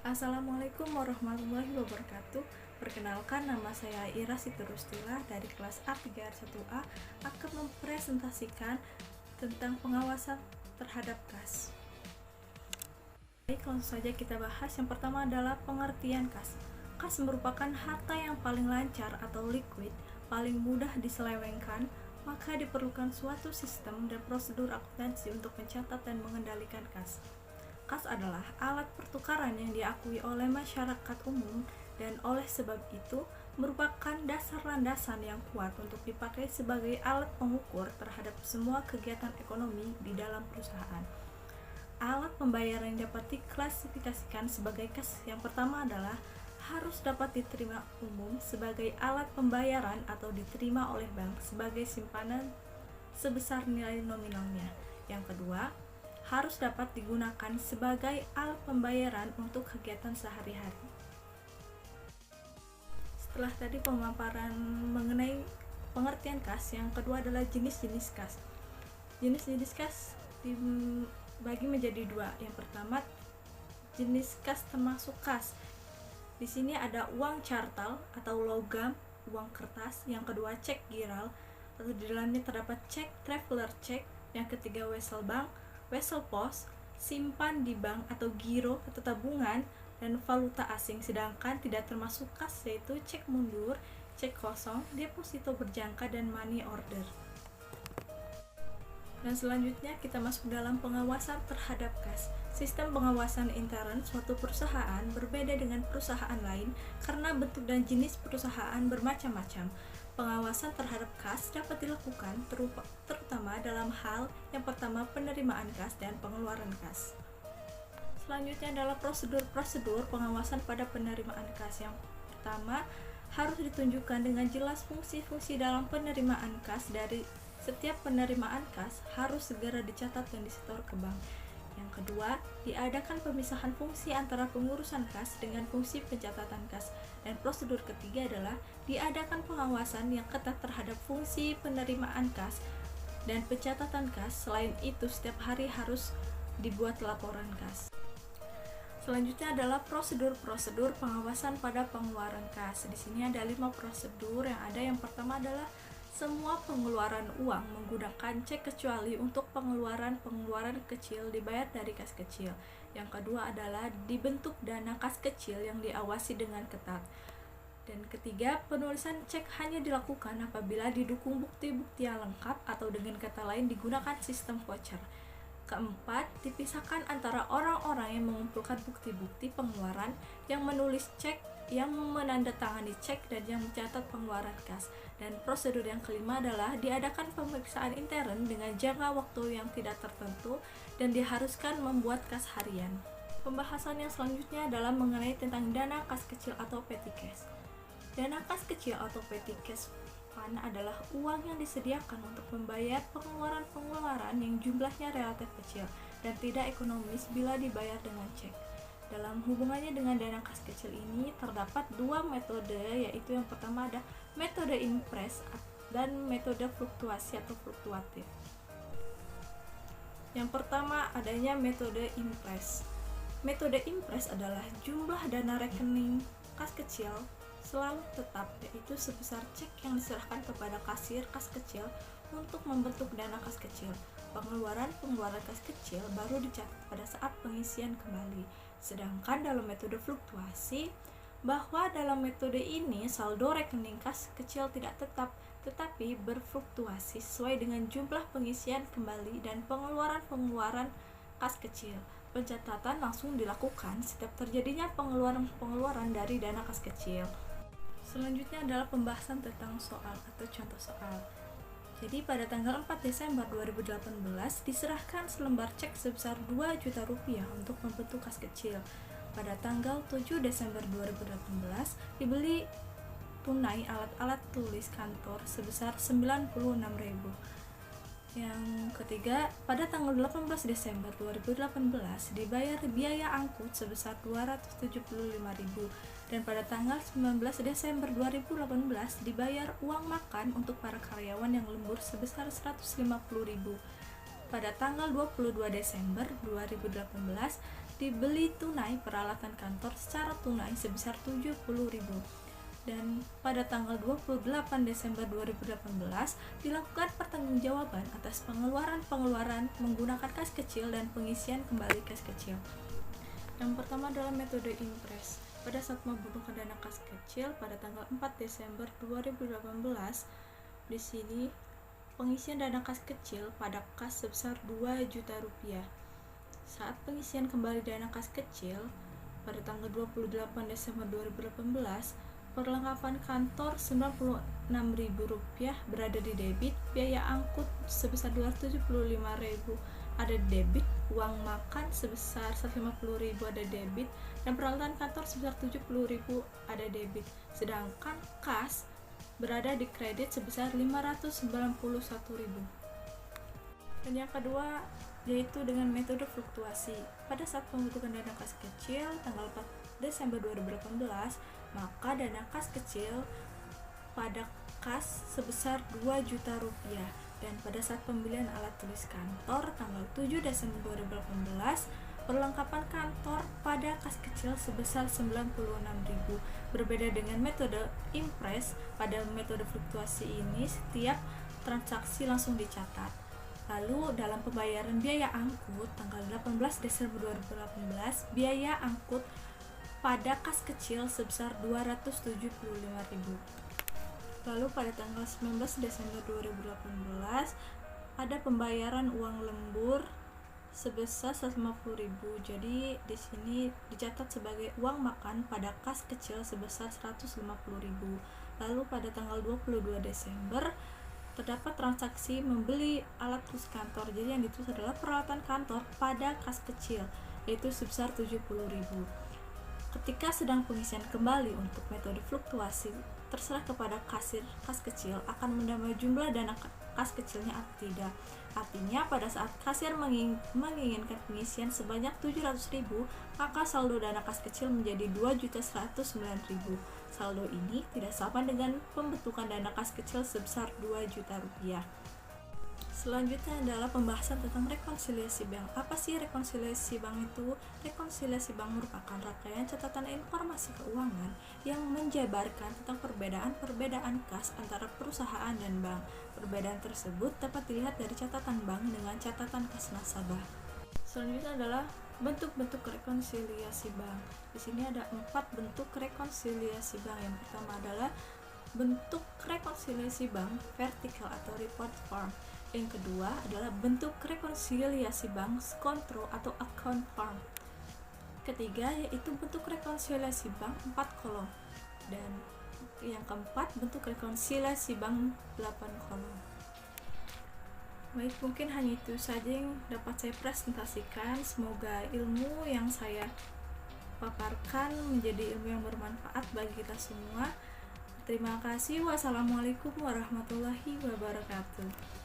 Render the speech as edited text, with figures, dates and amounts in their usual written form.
Assalamualaikum warahmatullahi wabarakatuh. Perkenalkan, nama saya Ira Siturustila dari kelas A3R1A akan mempresentasikan tentang pengawasan terhadap kas. Baik, langsung saja kita bahas. Yang pertama adalah pengertian kas. Kas merupakan harta yang paling lancar atau liquid, paling mudah diselewengkan, maka diperlukan suatu sistem dan prosedur akuntansi untuk mencatat dan mengendalikan kas. Kas adalah alat pertukaran yang diakui oleh masyarakat umum dan oleh sebab itu merupakan dasar landasan yang kuat untuk dipakai sebagai alat pengukur terhadap semua kegiatan ekonomi di dalam perusahaan. Alat pembayaran yang dapat diklasifikasikan sebagai kas yang pertama adalah harus dapat diterima umum sebagai alat pembayaran atau diterima oleh bank sebagai simpanan sebesar nilai nominalnya. Yang kedua, harus dapat digunakan sebagai alat pembayaran untuk kegiatan sehari-hari. Setelah tadi pemaparan mengenai pengertian kas, yang kedua adalah jenis-jenis kas. Jenis-jenis kas dibagi menjadi dua. Yang pertama, jenis kas termasuk kas. Di sini ada uang cartal atau logam, uang kertas. Yang kedua, cek giral atau di dalamnya terdapat cek traveler cek. Yang ketiga, wesel bank, wesel pos, simpan di bank atau giro atau tabungan, dan valuta asing. Sedangkan tidak termasuk kas yaitu cek mundur, cek kosong, deposito berjangka, dan money order. Dan selanjutnya kita masuk dalam pengawasan terhadap kas. Sistem pengawasan intern suatu perusahaan berbeda dengan perusahaan lain karena bentuk dan jenis perusahaan bermacam-macam. Pengawasan terhadap kas dapat dilakukan terutama dalam hal yang pertama, penerimaan kas dan pengeluaran kas. Selanjutnya adalah prosedur pengawasan pada penerimaan kas. Yang pertama, harus ditunjukkan dengan jelas fungsi-fungsi dalam penerimaan kas. Dari setiap penerimaan kas harus segera dicatat dan disetor ke bank. Yang kedua, diadakan pemisahan fungsi antara pengurusan kas dengan fungsi pencatatan kas. Dan prosedur ketiga adalah diadakan pengawasan yang ketat terhadap fungsi penerimaan kas dan pencatatan kas. Selain itu, setiap hari harus dibuat laporan kas. Selanjutnya adalah prosedur pengawasan pada pengeluaran kas. Di sini ada 5 prosedur yang ada. Yang pertama adalah semua pengeluaran uang menggunakan cek kecuali untuk pengeluaran kecil dibayar dari kas kecil. Yang kedua adalah dibentuk dana kas kecil yang diawasi dengan ketat. Dan ketiga, penulisan cek hanya dilakukan apabila didukung bukti-bukti yang lengkap atau dengan kata lain digunakan sistem voucher. Keempat, dipisahkan antara orang-orang yang mengumpulkan bukti-bukti pengeluaran, yang menulis cek, yang menandatangani cek, dan yang mencatat pengeluaran kas. Dan prosedur yang kelima adalah diadakan pemeriksaan intern dengan jangka waktu yang tidak tertentu dan diharuskan membuat kas harian. Pembahasan yang selanjutnya adalah mengenai tentang dana kas kecil atau petty cash. Dana kas kecil atau petty cash fund adalah uang yang disediakan untuk membayar pengeluaran yang jumlahnya relatif kecil dan tidak ekonomis bila dibayar dengan cek. Dalam hubungannya dengan dana kas kecil ini terdapat dua metode, yaitu yang pertama ada metode impres dan metode fluktuasi atau fluktuatif. Yang pertama adanya metode impres. Metode impres adalah jumlah dana rekening kas kecil selalu tetap, yaitu sebesar cek yang diserahkan kepada kasir kas kecil untuk membentuk dana kas kecil. Pengeluaran kas kecil baru dicatat pada saat pengisian kembali. Sedangkan dalam metode fluktuasi, bahwa dalam metode ini saldo rekening kas kecil tidak tetap, tetapi berfluktuasi sesuai dengan jumlah pengisian kembali dan pengeluaran kas kecil. Pencatatan langsung dilakukan setiap terjadinya pengeluaran dari dana kas kecil. Selanjutnya adalah pembahasan tentang soal atau contoh soal. Jadi pada tanggal 4 Desember 2018 diserahkan selembar cek sebesar 2 juta rupiah untuk membentuk kas kecil. Pada tanggal 7 Desember 2018 dibeli tunai alat-alat tulis kantor sebesar 96.000. Yang ketiga, pada tanggal 18 Desember 2018 dibayar biaya angkut sebesar 275.000 dan pada tanggal 19 Desember 2018 dibayar uang makan untuk para karyawan yang lembur sebesar 150.000. Pada tanggal 22 Desember 2018 beli tunai peralatan kantor secara tunai sebesar 70.000. Dan pada tanggal 28 Desember 2018 dilakukan pertanggungjawaban atas pengeluaran menggunakan kas kecil dan pengisian kembali kas kecil. Yang pertama adalah metode impres. Pada saat membutuhkan dana kas kecil pada tanggal 4 Desember 2018, di sini pengisian dana kas kecil pada kas sebesar 2 juta rupiah. Saat pengisian kembali dana kas kecil pada tanggal 28 Desember 2018, perlengkapan kantor Rp96.000 berada di debit, biaya angkut sebesar Rp275.000 ada debit, uang makan sebesar Rp150.000 ada debit, dan peralatan kantor sebesar Rp70.000 ada debit. Sedangkan kas berada di kredit sebesar Rp591.000. Dan yang kedua yaitu dengan metode fluktuasi. Pada saat pembentukan dana kas kecil tanggal 4 Desember 2018, maka dana kas kecil pada kas sebesar Rp2 juta. Dan pada saat pembelian alat tulis kantor tanggal 7 Desember 2018, perlengkapan kantor pada kas kecil sebesar Rp96.000. Berbeda dengan metode impres, pada metode fluktuasi ini setiap transaksi langsung dicatat. Lalu dalam pembayaran biaya angkut tanggal 18 Desember 2018, biaya angkut pada kas kecil sebesar Rp275.000. Lalu pada tanggal 19 Desember 2018 ada pembayaran uang lembur sebesar Rp150.000. Jadi di sini dicatat sebagai uang makan pada kas kecil sebesar Rp150.000. Lalu pada tanggal 22 Desember terdapat transaksi membeli alat tulis kantor. Jadi yang ditulis adalah peralatan kantor pada kas kecil, yaitu sebesar Rp70.000. Ketika sedang pengisian kembali untuk metode fluktuasi, terserah kepada kasir kas kecil akan menambah jumlah dana kas kecilnya atau tidak. Artinya pada saat kasir menginginkan pengisian sebanyak Rp700.000, maka saldo dana kas kecil menjadi Rp2.109.000. Saldo ini tidak sama dengan pembentukan dana kas kecil sebesar Rp2 juta. Selanjutnya adalah pembahasan tentang rekonsiliasi bank. Apa sih rekonsiliasi bank itu? Rekonsiliasi bank merupakan rangkaian catatan informasi keuangan yang menjabarkan tentang perbedaan kas antara perusahaan dan bank. Perbedaan tersebut dapat dilihat dari catatan bank dengan catatan kas nasabah. Selanjutnya adalah bentuk-bentuk rekonsiliasi bank. Di sini ada 4 bentuk rekonsiliasi bank. Yang pertama adalah bentuk rekonsiliasi bank vertikal atau report form. Yang kedua adalah bentuk rekonsiliasi bank kontrol atau account form. Ketiga yaitu bentuk rekonsiliasi bank 4 kolom. Dan yang keempat bentuk rekonsiliasi bank 8 kolom. Baik, mungkin hanya itu saja yang dapat saya presentasikan. Semoga ilmu yang saya paparkan menjadi ilmu yang bermanfaat bagi kita semua. Terima kasih. Wassalamualaikum warahmatullahi wabarakatuh.